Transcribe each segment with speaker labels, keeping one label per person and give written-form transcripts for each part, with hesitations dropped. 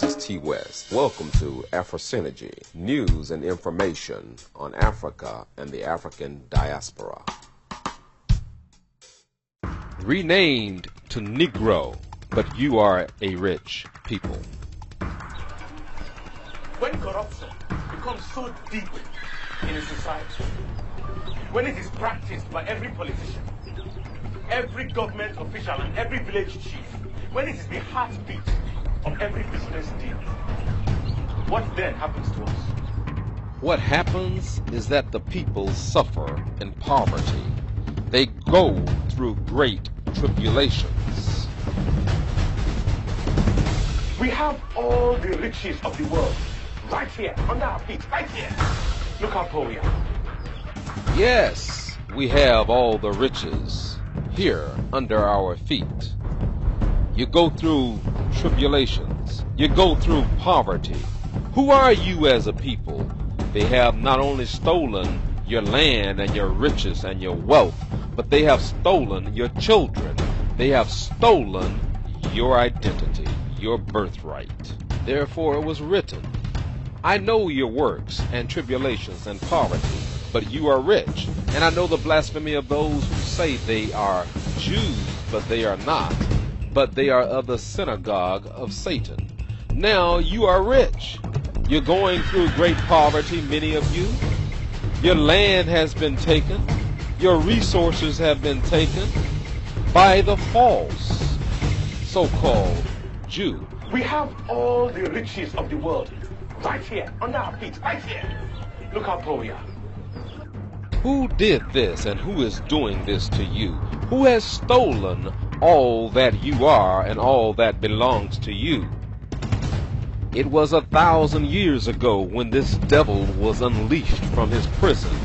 Speaker 1: This is T West. Welcome to AfroSynergy, news and information on Africa and the African diaspora. Renamed to Negro, but you are a rich people.
Speaker 2: When corruption becomes so deep in a society, when it is practiced by every politician, every government official and every village chief, when it is the heartbeat of every business deal, what then happens to us?
Speaker 1: What happens is that the people suffer in poverty. They go through great tribulations.
Speaker 2: We have all the riches of the world right here, under our feet, right here. Look how poor we are.
Speaker 1: Yes, we have all the riches here under our feet. You go through tribulations. You go through poverty. Who are you as a people? They have not only stolen your land and your riches and your wealth, but they have stolen your children. They have stolen your identity, your birthright. Therefore it was written, I know your works and tribulations and poverty, but you are rich. And I know the blasphemy of those who say they are Jews, but they are not, but they are of the synagogue of Satan. Now you are rich. You're going through great poverty, many of you. Your land has been taken. Your resources have been taken by the false so-called Jew.
Speaker 2: We have all the riches of the world right here, under our feet, right here. Look how poor we are.
Speaker 1: Who did this and who is doing this to you? Who has stolen all that you are and all that belongs to you? It was 1,000 years ago when this devil was unleashed from his prison,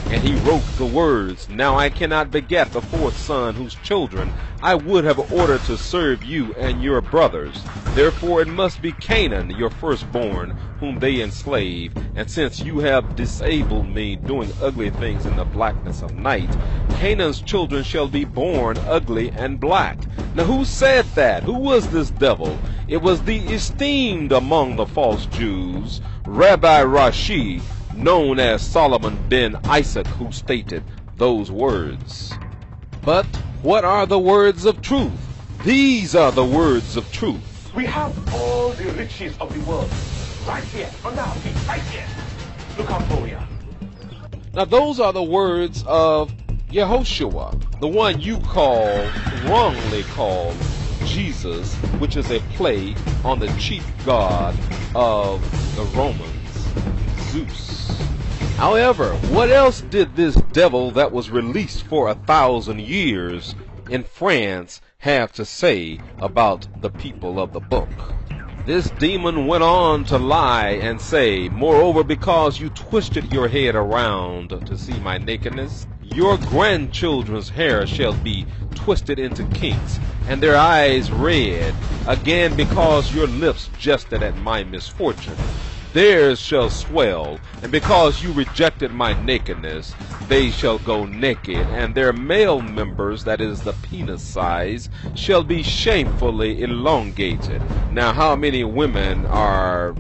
Speaker 1: and he wrote the words, Now I cannot beget the fourth son whose children I would have ordered to serve you and your brothers. Therefore it must be Canaan, your firstborn, whom they enslave. And since you have disabled me, doing ugly things in the blackness of night, Canaan's children shall be born ugly and black. Now who said that? Who was this devil? It was the esteemed among the false Jews, Rabbi Rashi, known as Solomon ben Isaac, who stated those words. But what are the words of truth? These are the words of truth.
Speaker 2: We have all the riches of the world right here, under our feet, right here. Look how poor we are.
Speaker 1: Now those are the words of Yehoshua, the one you wrongly call Jesus, which is a play on the chief god of the Romans, Zeus. However, what else did this devil that was released for 1,000 years in France have to say about the people of the book? This demon went on to lie and say, Moreover, because you twisted your head around to see my nakedness, your grandchildren's hair shall be twisted into kinks, and their eyes red. Again, because your lips jested at my misfortune, theirs shall swell, and because you rejected my nakedness, they shall go naked, and their male members, that is the penis size, shall be shamefully elongated. Now how many women are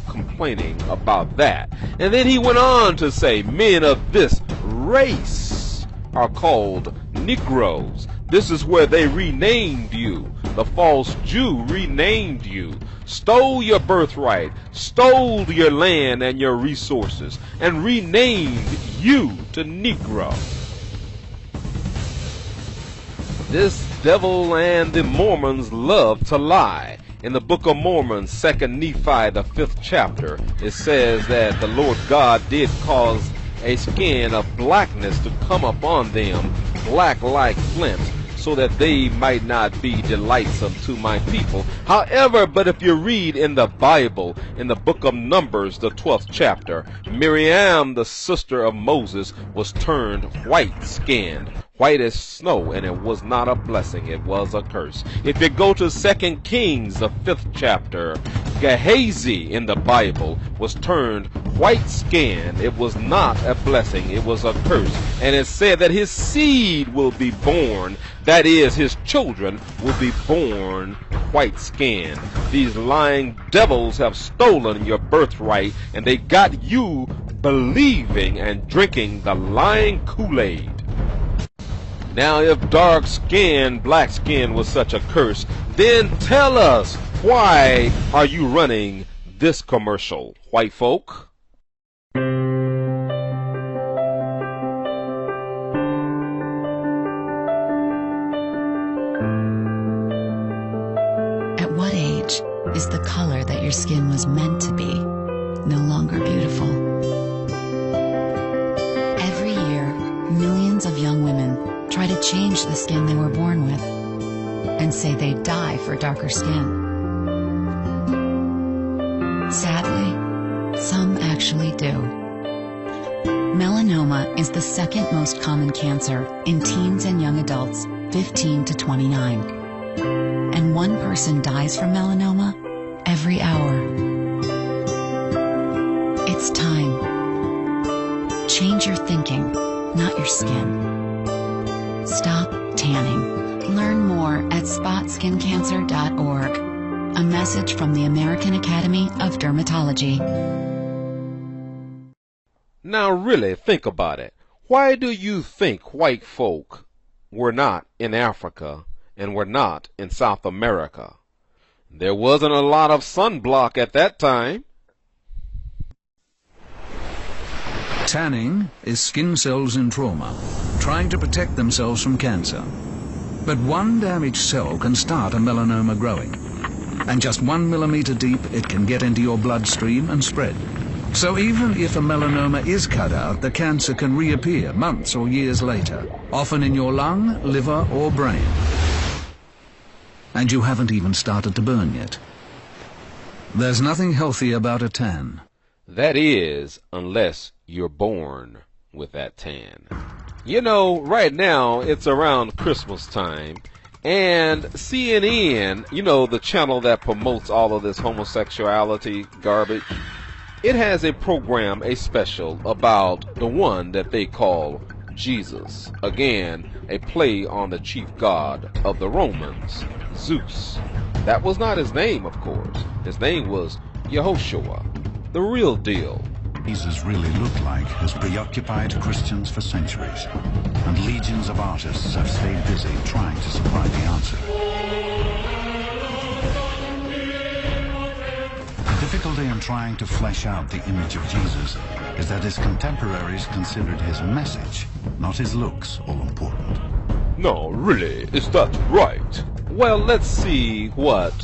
Speaker 1: complaining about that? And then he went on to say, men of this race are called Negroes. This is where they renamed you. The false Jew renamed you, stole your birthright, stole your land and your resources, and renamed you to Negro. This devil and the Mormons love to lie. In the book of Mormon, 2 Nephi, the 5th chapter, it says that the Lord God did cause a skin of blackness to come upon them, black like flint, so that they might not be delightsome to my people. However, but if you read in the Bible, in the book of Numbers, the 12th chapter, Miriam, the sister of Moses, was turned white-skinned, white as snow, and it was not a blessing, it was a curse. If you go to 2 Kings, the 5th chapter, Gehazi in the Bible was turned white skin, it was not a blessing, it was a curse. And it said that his seed will be born, that is, his children will be born white skinned. These lying devils have stolen your birthright, and they got you believing and drinking the lying Kool-Aid. Now, if dark skin, black skin was such a curse, then tell us, why are you running this commercial, white folk?
Speaker 3: At what age is the color that your skin was meant to be no longer beautiful? Every year, millions of young women try to change the skin they were born with and say they die for darker skin. Sadly, some actually do. Melanoma is the second most common cancer in teens and young adults 15 to 29. And one person dies from melanoma every hour. It's time. Change your thinking, not your skin. Stop tanning. Learn more at spotskincancer.org. A message from the American Academy of Dermatology.
Speaker 1: Now really think about it. Why do you think white folk were not in Africa and were not in South America? There wasn't a lot of sunblock at that time.
Speaker 4: Tanning is skin cells in trauma, trying to protect themselves from cancer. But one damaged cell can start a melanoma growing. And just 1 millimeter deep, it can get into your bloodstream and spread. So even if a melanoma is cut out, the cancer can reappear months or years later, often in your lung, liver, or brain. And you haven't even started to burn yet. There's nothing healthy about a tan.
Speaker 1: That is, unless you're born with that tan. You know, right now it's around Christmas time, and CNN, you know, the channel that promotes all of this homosexuality garbage, it has a program, a special, about the one that they call Jesus. Again, a play on the chief god of the Romans, Zeus. That was not his name, of course. His name was Yehoshua, the real deal.
Speaker 5: Jesus really looked like has preoccupied Christians for centuries, and legions of artists have stayed busy trying to supply the answer. The difficulty in trying to flesh out the image of Jesus is that his contemporaries considered his message, not his looks, all important.
Speaker 1: No, really, is that right? Well, let's see what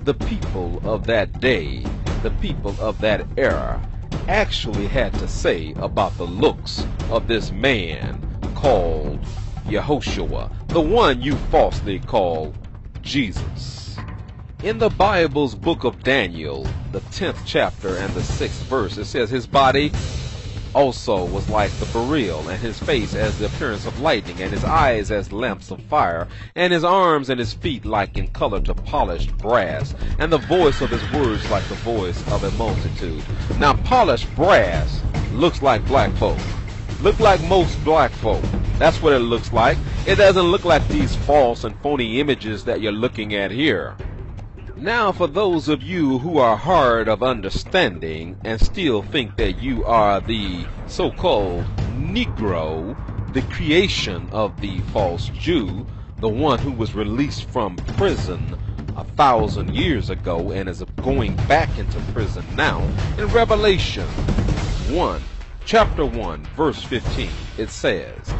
Speaker 1: the people of that day, the people of that era, actually had to say about the looks of this man called Yehoshua, the one you falsely call Jesus. In the Bible's book of Daniel, the 10th chapter and the 6th verse, it says his body also was like the beryl, and his face as the appearance of lightning, and his eyes as lamps of fire, and his arms and his feet like in color to polished brass, and the voice of his words like the voice of a multitude. Now, polished brass looks like black folk. Look like most black folk. That's what it looks like. It doesn't look like these false and phony images that you're looking at here. Now, for those of you who are hard of understanding and still think that you are the so-called Negro, the creation of the false Jew, the one who was released from prison 1,000 years ago and is going back into prison now, in Revelation 1, chapter 1, verse 15, it says,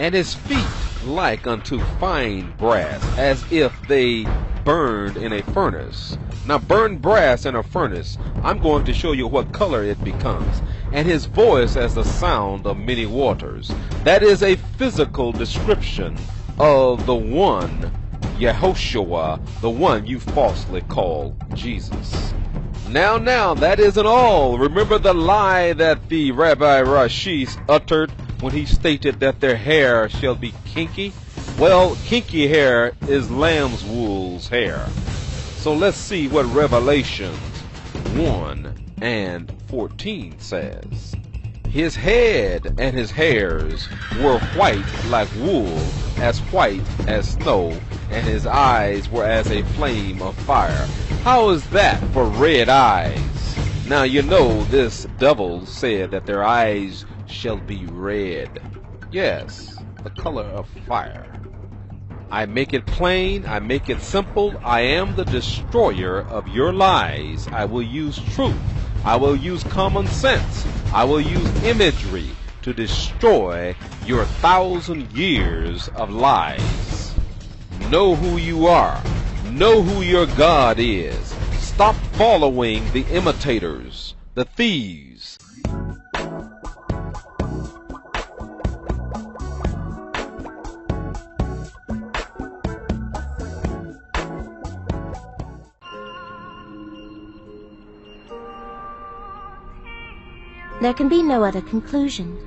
Speaker 1: "And his feet like unto fine brass, as if they burned in a furnace." Now, burned brass in a furnace, I'm going to show you what color it becomes. And his voice as the sound of many waters. That is a physical description of the one, Yehoshua, the one you falsely call Jesus. Now, that isn't all. Remember the lie that the Rabbi Rashi uttered when he stated that their hair shall be kinky? Well, kinky hair is lamb's wool's hair. So let's see what Revelations 1 and 14 14 says, "His head and his hairs were white like wool, as white as snow, and his eyes were as a flame of fire." How is that for red eyes? Now you know this devil said that their eyes shall be red. Yes, the color of fire. I make it plain, I make it simple. I am the destroyer of your lies. I will use truth. I will use common sense. I will use imagery to destroy your 1,000 years of lies. Know who you are. Know who your God is. Stop following the imitators, the thieves.
Speaker 6: There can be no other conclusion.